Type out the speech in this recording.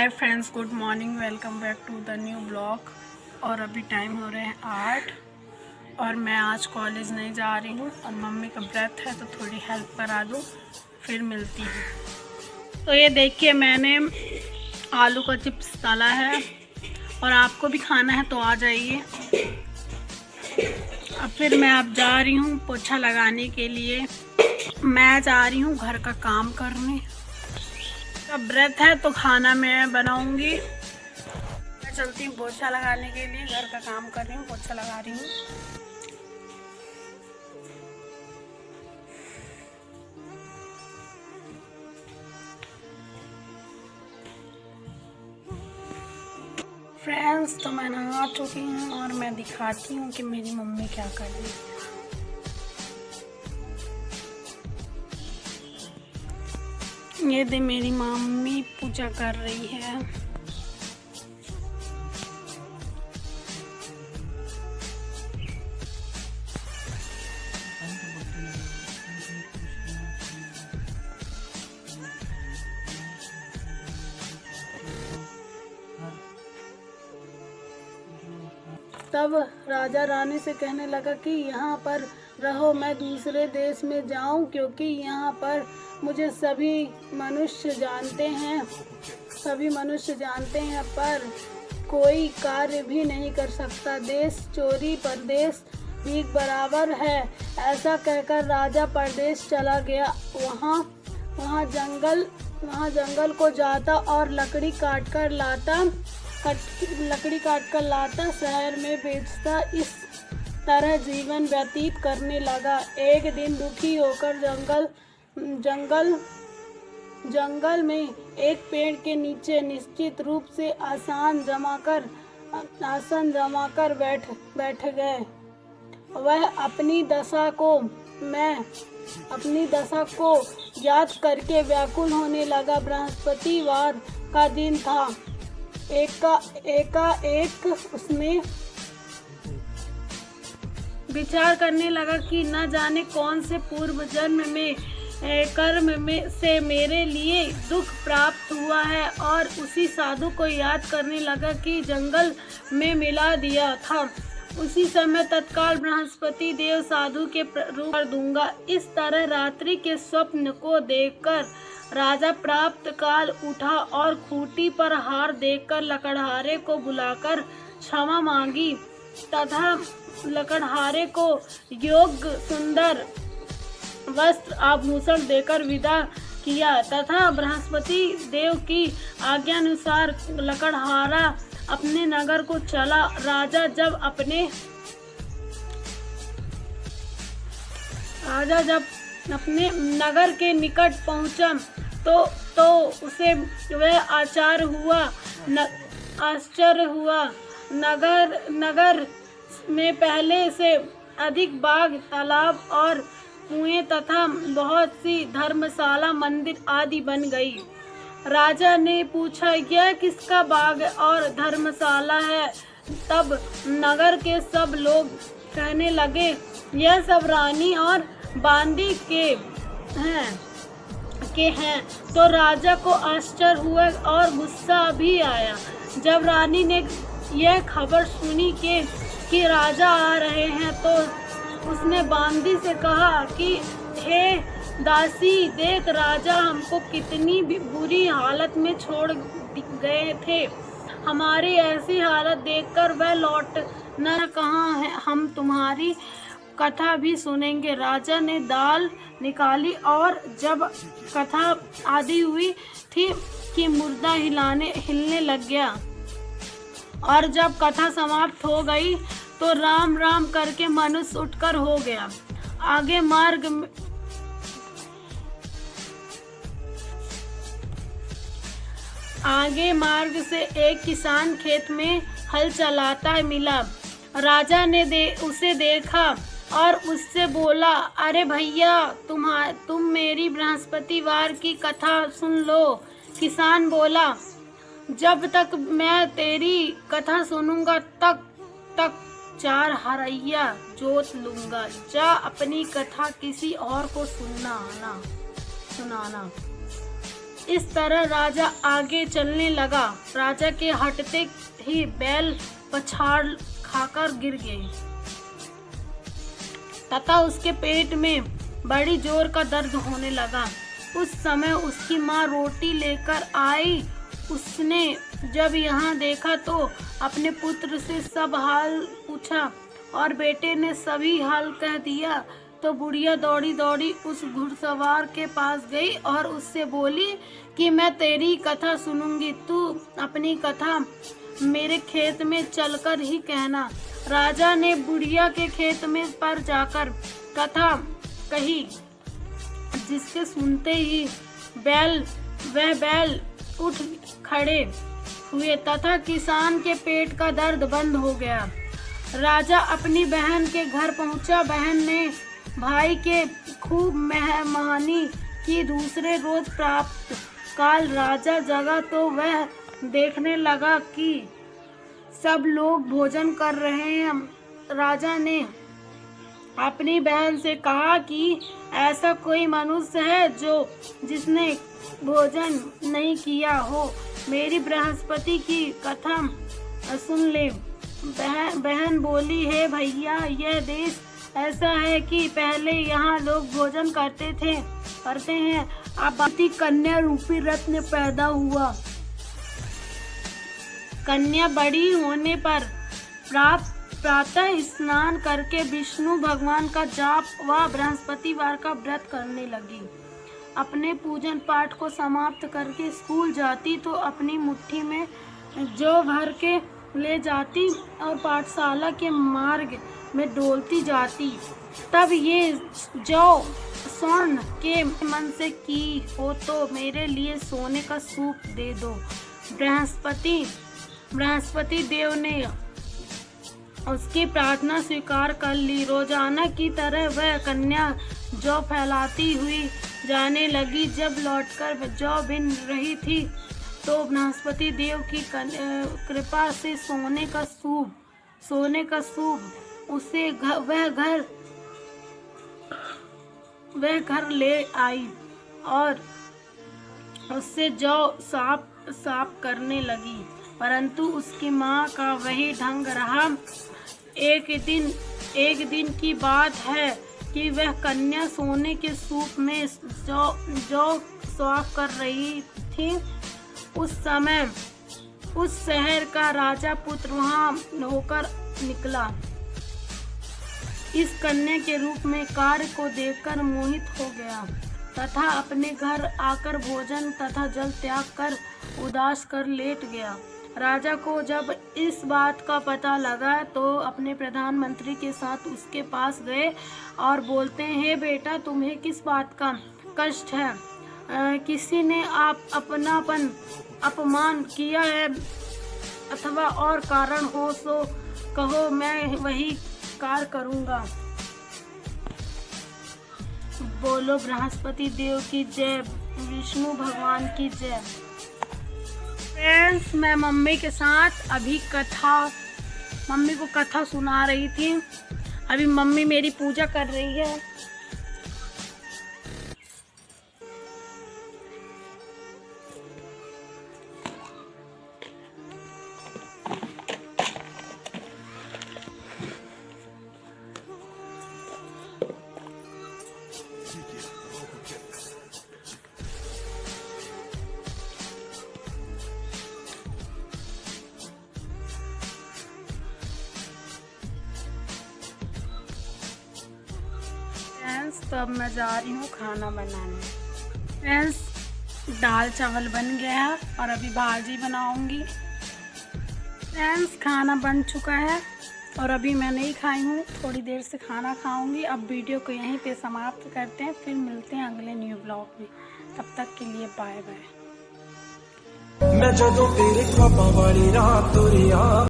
Hi friends, good morning, welcome back to the new blog. और अभी time हो रहे हैं 8 और मैं आज कॉलेज नहीं जा रही हूँ और मम्मी का ब्रेथ है तो थोड़ी हेल्प करा दूँ, फिर मिलती हूँ। तो ये देखिए, मैंने आलू का चिप्स डाला है और आपको भी खाना है तो आ जाइए। अब फिर मैं अब जा रही हूँ पोछा लगाने के लिए। मैं जा रही हूँ घर का काम करने। अब व्रत है तो खाना मैं बनाऊंगी। मैं चलती हूँ पोछा लगाने के लिए, घर का काम कर रही हूँ, पोछा लगा रही हूँ। फ्रेंड्स, तो मैं नहा चुकी हूँ और मैं दिखाती हूँ कि मेरी मम्मी क्या कर रही है। ये दे मेरी मम्मी पूजा कर रही है। तब राजा रानी से कहने लगा कि यहाँ पर रहो, मैं दूसरे देश में जाऊँ, क्योंकि यहाँ पर मुझे सभी मनुष्य जानते हैं पर कोई कार्य भी नहीं कर सकता। देश चोरी परदेश भीख बराबर है। ऐसा कहकर राजा परदेश चला गया। वहाँ जंगल को जाता और लकड़ी काट कर लाता शहर में बेचता। इस तरह जीवन व्यतीत करने लगा। एक दिन दुखी होकर जंगल में एक पेड़ के नीचे निश्चित रूप से आसन जमाकर बैठ गए। वह अपनी दशा को याद करके व्याकुल होने लगा। बृहस्पतिवार का दिन था। एकाएक उसने विचार करने लगा कि न जाने कौन से पूर्व जन्म में कर्म में से मेरे लिए दुख प्राप्त हुआ है, और उसी साधु को याद करने लगा कि जंगल में मिला दिया था। उसी समय तत्काल बृहस्पति देव साधु के रूप कर दूंगा। इस तरह रात्रि के स्वप्न को देखकर राजा प्राप्त काल उठा और खूंटी पर हार देखकर लकड़हारे को बुलाकर क्षमा मांगी तथा लकड़हारे को योग्य सुंदर वस्त्र आभूषण देकर विदा किया तथा बृहस्पति देव की आज्ञानुसार लकड़हारा अपने नगर को चला। राजा जब अपने नगर के निकट पहुंचा तो उसे वह आश्चर्य हुआ। नगर में पहले से अधिक बाग, तालाब और कुएं तथा बहुत सी धर्मशाला, मंदिर आदि बन गई। राजा ने पूछा, यह किसका बाग और धर्मशाला है? तब नगर के सब लोग कहने लगे, यह सब रानी और बांदी के हैं। तो राजा को आश्चर्य हुआ और गुस्सा भी आया। जब रानी ने यह खबर सुनी कि राजा आ रहे हैं तो उसने बांदी से कहा कि हे दासी, देख राजा हमको कितनी बुरी हालत में छोड़ गए थे। हमारी ऐसी हालत देखकर वह लौटना कहाँ है। हम तुम्हारी कथा भी सुनेंगे। राजा ने दाल निकाली और जब कथा आदि हुई थी कि मुर्दा हिलने लग गया, और जब कथा समाप्त हो गई तो राम राम करके मनुष्य उठकर हो गया। आगे मार्ग से एक किसान खेत में हल चलाता मिला। राजा ने उसे देखा और उससे बोला, अरे भैया, तुम मेरी बृहस्पतिवार की कथा सुन लो। किसान बोला, जब तक मैं तेरी कथा सुनूंगा तब तक 4 हरैया जोत लूंगा। जा अपनी कथा किसी और को सुनाना। इस तरह राजा आगे चलने लगा। राजा के हटते ही बैल पछाड़ खाकर गिर गए तथा उसके पेट में बड़ी जोर का दर्द होने लगा। उस समय उसकी माँ रोटी लेकर आई। उसने जब यहाँ देखा तो अपने पुत्र से सब हाल पूछा और बेटे ने सभी हाल कह दिया। तो बुढ़िया दौड़ी दौड़ी उस घुड़सवार के पास गई और उससे बोली कि मैं तेरी कथा सुनूंगी, तू अपनी कथा मेरे खेत में चलकर ही कहना। राजा ने बुढ़िया के खेत में पर जाकर कथा कही, जिसके सुनते ही वह बैल उठ खड़े हुए तथा किसान के पेट का दर्द बंद हो गया। राजा अपनी बहन के घर पहुंचा। बहन ने भाई के खूब मेहमानी की। दूसरे रोज प्राप्त काल राजा जगा तो वह देखने लगा कि सब लोग भोजन कर रहे हैं। राजा ने अपनी बहन से कहा कि ऐसा कोई मनुष्य है जिसने भोजन नहीं किया हो, मेरी बृहस्पति की कथा सुन ले। बहन बोली, है भैया, यह देश ऐसा है कि पहले यहाँ लोग भोजन करते हैं, अब कन्या रूपी रत्न पैदा हुआ। कन्या बड़ी होने पर प्रातः स्नान करके विष्णु भगवान का जाप व बृहस्पतिवार का व्रत करने लगी। अपने पूजन पाठ को समाप्त करके स्कूल जाती तो अपनी मुट्ठी में जौ भर के ले जाती और पाठशाला के मार्ग में डोलती जाती। तब ये जौ स्वर्ण के मन से की हो तो मेरे लिए सोने का सूप दे दो। बृहस्पति देव ने उसकी प्रार्थना स्वीकार कर ली। रोजाना की तरह वह कन्या जौ फैलाती हुई जाने लगी। जब लौटकर जौ बिन रही थी तो बृहस्पति देव की कृपा से सोने का सूप उसे वह घर ले आई और उससे जौ साफ करने लगी, परंतु उसकी माँ का वही ढंग रहा। एक दिन की बात है कि वह कन्या सोने के सूप में जौ साफ कर रही थी। उस समय उस शहर का राजा पुत्र वहां होकर निकला। इस कन्या के रूप में कार्य को देखकर मोहित हो गया तथा अपने घर आकर भोजन तथा जल त्याग कर उदास कर लेट गया। राजा को जब इस बात का पता लगा तो अपने प्रधानमंत्री के साथ उसके पास गए और बोलते हैं, हे बेटा, तुम्हें किस बात का कष्ट है? किसी ने अपमान किया है अथवा और कारण हो तो कहो, मैं वही कार्य करूँगा। बोलो बृहस्पति देव की जय, विष्णु भगवान की जय। फ्रेंड्स, मैं मम्मी के साथ अभी मम्मी को कथा सुना रही थी। अभी मम्मी मेरी पूजा कर रही है। तो अब मैं जा रही हूँ खाना बनाने। फ्रेंड्स, दाल चावल बन गया है और अभी भाजी बनाऊंगी। फ्रेंड्स, खाना बन चुका है और अभी मैं नहीं खाई हूँ, थोड़ी देर से खाना खाऊंगी। अब वीडियो को यहीं पे समाप्त करते हैं, फिर मिलते हैं अगले न्यू ब्लॉग में। तब तक के लिए बाय बाय। मैं जदों तेरे ख्वाबां वाली रात तुरिया